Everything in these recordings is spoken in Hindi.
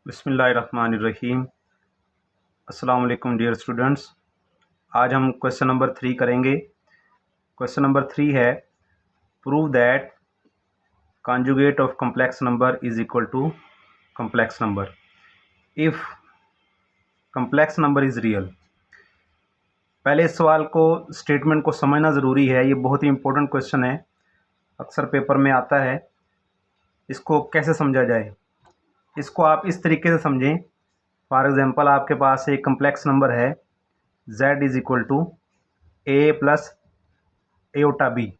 बिस्मिल्लाहिर्रहमानिर्रहीम। अस्सलाम वालेकुम डियर स्टूडेंट्स। आज हम क्वेश्चन नंबर 3 करेंगे। क्वेश्चन नंबर 3 है prove that conjugate of complex number is equal to complex number if complex number is real. पहले इस सवाल को स्टेटमेंट को समझना ज़रूरी है। ये बहुत ही इंपॉर्टेंट क्वेश्चन है, अक्सर पेपर में आता है। इसको कैसे समझा जाए, इसको आप इस तरीके से समझें। फॉर एग्ज़ाम्पल आपके पास एक कम्प्लेक्स नंबर है z is equal to A plus iota B.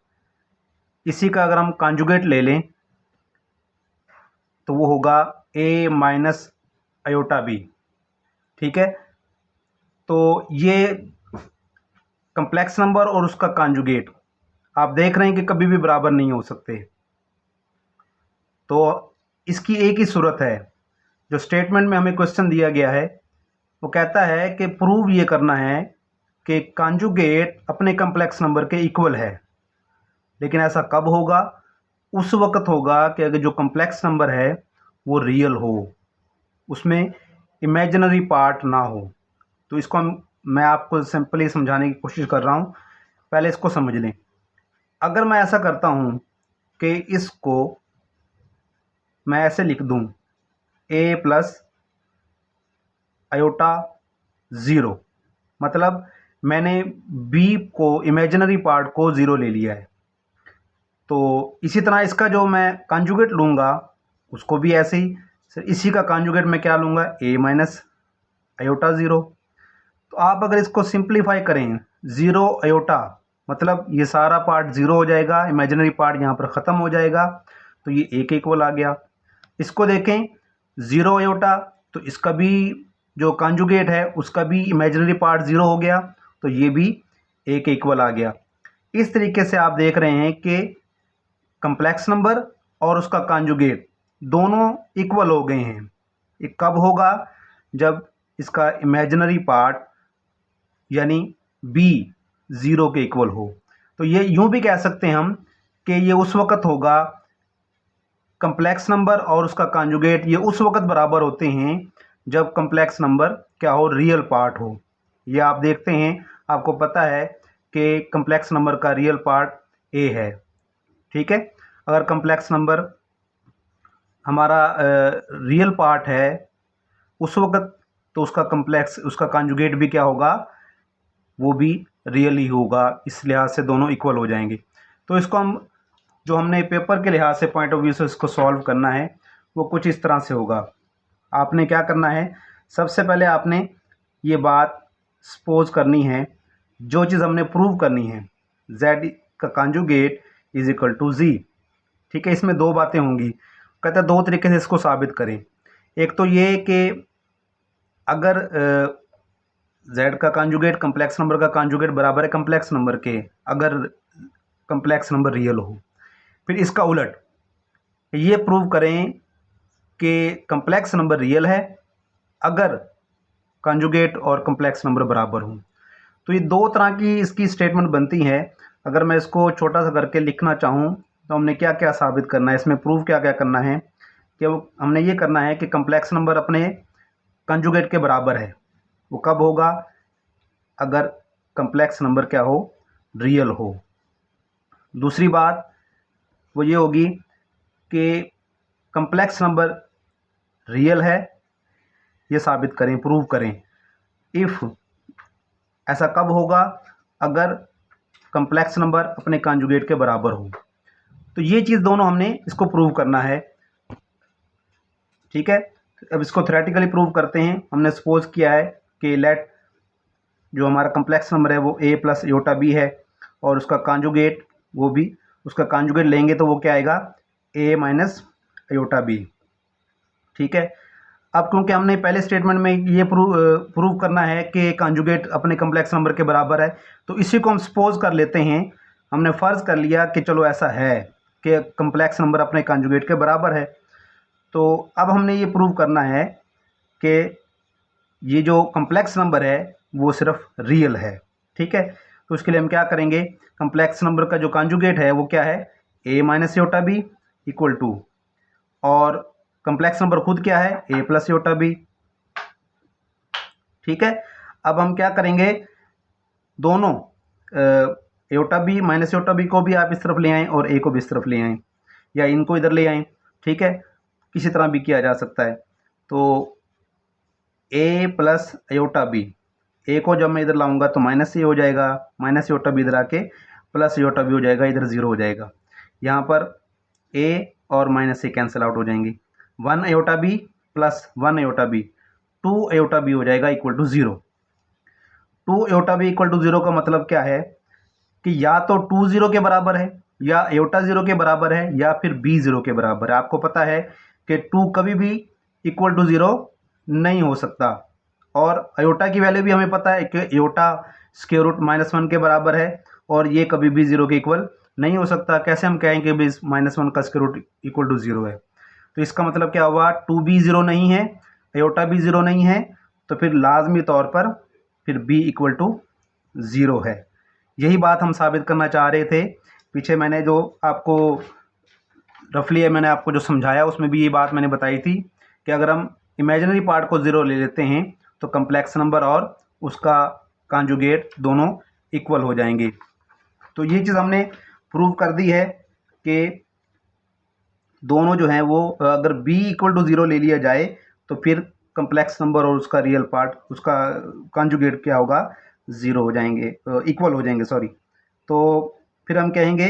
इसी का अगर हम कॉन्जुगेट ले लें तो वो होगा ए माइनस आयोटा बी। ठीक है, तो ये कम्प्लेक्स नंबर और उसका कॉन्जुगेट आप देख रहे हैं कि कभी भी बराबर नहीं हो सकते। तो इसकी एक ही सूरत है, जो स्टेटमेंट में हमें क्वेश्चन दिया गया है वो कहता है कि प्रूव ये करना है कि कॉन्जुगेट अपने कम्प्लेक्स नंबर के इक्वल है। लेकिन ऐसा कब होगा? उस वक्त होगा कि अगर जो कम्प्लेक्स नंबर है वो रियल हो, उसमें इमेजिनरी पार्ट ना हो। तो इसको मैं आपको सिंपली समझाने की कोशिश कर रहा हूँ। पहले इसको समझ लें। अगर मैं ऐसा करता हूँ कि इसको मैं ऐसे लिख दूँ ए प्लस आयोटा ज़ीरो, मतलब मैंने बी को इमेजिनरी पार्ट को ज़ीरो ले लिया है। तो इसी तरह इसका जो मैं कॉन्जुगेट लूँगा उसको भी ऐसे ही, इसी का कॉन्जुगेट मैं क्या लूँगा, ए माइनस आयोटा ज़ीरो। तो आप अगर इसको सिंप्लीफाई करें, ज़ीरो आयोटा मतलब ये सारा पार्ट ज़ीरो हो जाएगा, इमेजिनरी पार्ट यहाँ पर ख़त्म हो जाएगा, तो ये एक इक्वल आ गया। इसको देखें, ज़ीरो आयोटा, तो इसका भी जो कॉन्जुगेट है उसका भी इमेजिनरी पार्ट ज़ीरो हो गया, तो ये भी एक इक्वल आ गया। इस तरीके से आप देख रहे हैं कि कम्प्लेक्स नंबर और उसका कॉन्जुगेट दोनों इक्वल हो गए हैं। ये कब होगा? जब इसका इमेजिनरी पार्ट यानी बी ज़ीरो के इक्वल हो। तो ये यूं भी कह सकते हैं हम कि ये उस वक्त होगा, कम्प्लेक्स नंबर और उसका कॉन्जुगेट ये उस वक्त बराबर होते हैं जब कम्प्लेक्स नंबर क्या हो, रियल पार्ट हो। ये आप देखते हैं, आपको पता है कि कम्प्लेक्स नंबर का रियल पार्ट ए है। ठीक है, अगर कम्प्लेक्स नंबर हमारा रियल पार्ट है उस वक्त, तो उसका कम्प्लेक्स उसका कॉन्जुगेट भी क्या होगा, वो भी रियल ही होगा। इस लिहाज से दोनों इक्वल हो जाएंगे। तो इसको हम जो हमने पेपर के लिहाज से पॉइंट ऑफ व्यू से इसको सॉल्व करना है वो कुछ इस तरह से होगा। आपने क्या करना है, सबसे पहले आपने ये बात सपोज करनी है, जो चीज़ हमने प्रूव करनी है z का conjugate is equal to z। ठीक है, इसमें दो बातें होंगी। कहता है दो तरीके से इसको साबित करें। एक तो ये कि अगर z का कॉन्जुगेट कम्प्लेक्स नंबर का कॉन्जुगेट बराबर है कम्प्लेक्स नंबर के, अगर कम्प्लेक्स नंबर रियल हो। फिर इसका उलट ये प्रूव करें कि कम्प्लेक्स नंबर रियल है अगर कॉन्जुगेट और कम्प्लेक्स नंबर बराबर हों। तो ये दो तरह की इसकी स्टेटमेंट बनती है। अगर मैं इसको छोटा सा करके लिखना चाहूँ तो हमने क्या क्या साबित करना है, इसमें प्रूव क्या क्या करना है कि वो हमने ये करना है कि कम्प्लेक्स नंबर अपने कॉन्जुगेट के बराबर है। वो कब होगा? अगर कम्प्लेक्स नंबर क्या हो, रियल हो। दूसरी बात वो ये होगी कि कम्प्लेक्स नंबर रियल है, ये साबित करें, प्रूव करें। इफ़ ऐसा कब होगा? अगर कम्प्लेक्स नंबर अपने कॉन्जुगेट के बराबर हो। तो ये चीज़ दोनों हमने इसको प्रूव करना है। ठीक है, अब इसको थ्योरेटिकली प्रूव करते हैं। हमने सपोज किया है कि लेट जो हमारा कम्प्लेक्स नंबर है वो a प्लस आयोटा बी है और उसका कॉन्जुगेट वो भी, उसका कॉन्जुगेट लेंगे तो वो क्या आएगा, a माइनस आयोटा बी। ठीक है, अब क्योंकि हमने पहले स्टेटमेंट में ये प्रूव करना है कि कॉन्जुगेट अपने कम्प्लेक्स नंबर के बराबर है, तो इसी को हम सपोज कर लेते हैं। हमने फ़र्ज़ कर लिया कि चलो ऐसा है कि कम्प्लेक्स नंबर अपने कॉन्जुगेट के बराबर है। तो अब हमने ये प्रूव करना है कि ये जो कम्प्लेक्स नंबर है वो सिर्फ रियल है। ठीक है, तो उसके लिए हम क्या करेंगे, कम्प्लेक्स नंबर का जो कॉन्जुगेट है वो क्या है, a minus iota B equal to, और कम्प्लेक्स नंबर खुद क्या है, ए प्लस योटा बी। ठीक है, अब हम क्या करेंगे, दोनों iota B minus iota B को भी आप इस तरफ ले आएँ और ए को भी इस तरफ ले आएँ, या इनको इधर ले आएँ। ठीक है, किसी तरह भी किया जा सकता है। तो ए प्लस योटा बी, ए को जब मैं इधर लाऊंगा तो माइनस ए हो जाएगा, माइनस योटा बी इधर आके प्लस योटा बी हो जाएगा, इधर जीरो हो जाएगा। यहाँ पर ए और माइनस ए कैंसिल आउट हो जाएंगे। 1 iota B plus 1 iota B, 2 iota B हो जाएगा equal to 0। 2 iota B equal to 0 का मतलब क्या है कि या तो 2 0 के बराबर है, या योटा 0 के बराबर है, या फिर बी 0 के बराबर है। आपको पता है कि 2 कभी भी इक्वल टू 0 नहीं हो सकता, और अयोटा की वैल्यू भी हमें पता है कि योटा स्क्वायर रूट -1 के बराबर है, और ये कभी भी 0 के इक्वल नहीं हो सकता। कैसे हम कहेंगे कि -1 का स्क्वायर रूट इक्वल टू 0 है? तो इसका मतलब क्या हुआ, 2 भी 0 नहीं है, अयोटा भी 0 नहीं है, तो फिर लाजमी तौर पर फिर b इक्वल टू 0 है। यही बात हम साबित करना चाह रहे थे। पीछे मैंने जो आपको रफली मैंने आपको जो समझाया उसमें भी ये बात मैंने बताई थी कि अगर हम इमेजिनरी पार्ट को 0 ले लेते हैं तो कम्प्लेक्स नंबर और उसका कॉन्जुगेट दोनों इक्वल हो जाएंगे। तो ये चीज़ हमने प्रूव कर दी है कि दोनों जो हैं वो अगर b इक्वल टू 0 ले लिया जाए तो फिर कम्प्लेक्स नंबर और उसका रियल पार्ट, उसका कॉन्जुगेट क्या होगा, 0 हो जाएंगे, इक्वल हो जाएंगे, सॉरी। तो फिर हम कहेंगे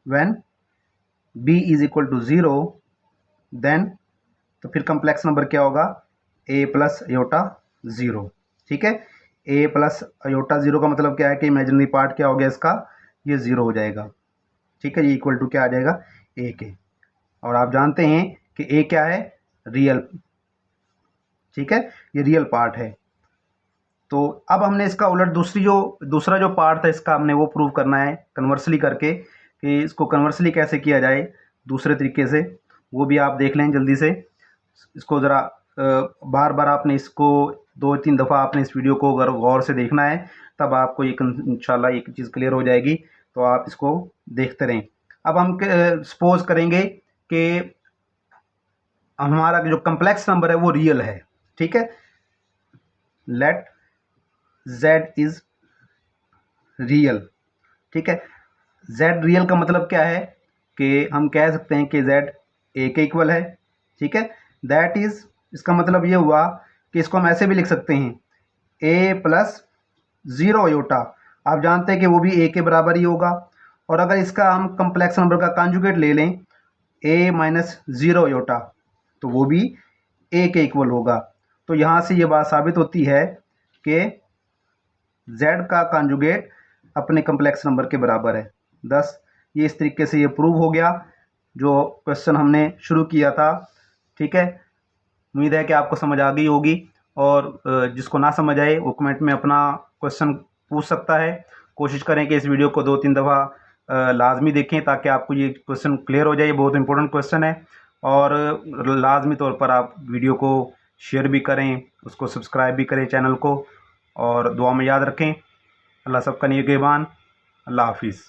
when b is equal to 0 then, तो फिर कम्प्लेक्स नंबर क्या होगा, a प्लस अयोटा 0। ठीक है, a प्लस अयोटा 0 का मतलब क्या है कि इमेजिनरी पार्ट क्या हो गया इसका, ये 0 हो जाएगा। ठीक है, ये इक्वल टू क्या आ जाएगा, a के। और आप जानते हैं कि a क्या है, रियल। ठीक है, ये रियल पार्ट है। तो अब हमने इसका उलट दूसरा जो पार्ट था इसका हमने वो प्रूव करना है कन्वर्सली करके, कि इसको कन्वर्सली कैसे किया जाए दूसरे तरीके से, वो भी आप देख लें जल्दी से। इसको ज़रा बार बार आपने इसको 2-3 दफ़ा आपने इस वीडियो को अगर गौर से देखना है, तब आपको ये इंशाल्लाह एक चीज़ क्लियर हो जाएगी। तो आप इसको देखते रहें। अब हम सपोज करेंगे कि हमारा जो कम्प्लेक्स नंबर है वो रियल है। ठीक है, लेट z इज़ रियल। ठीक है, z रियल का मतलब क्या है कि हम कह सकते हैं कि z a के इक्वल है। ठीक है, दैट इज़, इसका मतलब ये हुआ कि इसको हम ऐसे भी लिख सकते हैं, a प्लस 0 अयोटा। आप जानते हैं कि वो भी a के बराबर ही होगा। और अगर इसका हम कम्प्लेक्स नंबर का कॉन्जुगेट ले लें, a माइनस 0 अयोटा, तो वो भी a के इक्वल होगा। तो यहाँ से ये बात साबित होती है कि z का कॉन्जुगेट अपने कम्प्लेक्स नंबर के बराबर है। थस ये इस तरीके से ये प्रूव हो गया जो क्वेश्चन हमने शुरू किया था। ठीक है, उम्मीद है कि आपको समझ आ गई होगी, और जिसको ना समझ आए वो कमेंट में अपना क्वेश्चन पूछ सकता है। कोशिश करें कि इस वीडियो को 2-3 दफ़ा लाजमी देखें ताकि आपको ये क्वेश्चन क्लियर हो जाए। ये बहुत इंपॉर्टेंट क्वेश्चन है, और लाजमी तौर पर आप वीडियो को शेयर भी करें, उसको सब्सक्राइब भी करें चैनल को, और दुआ में याद रखें। अल्लाह सबका निगहबान। अल्लाह हाफिज़।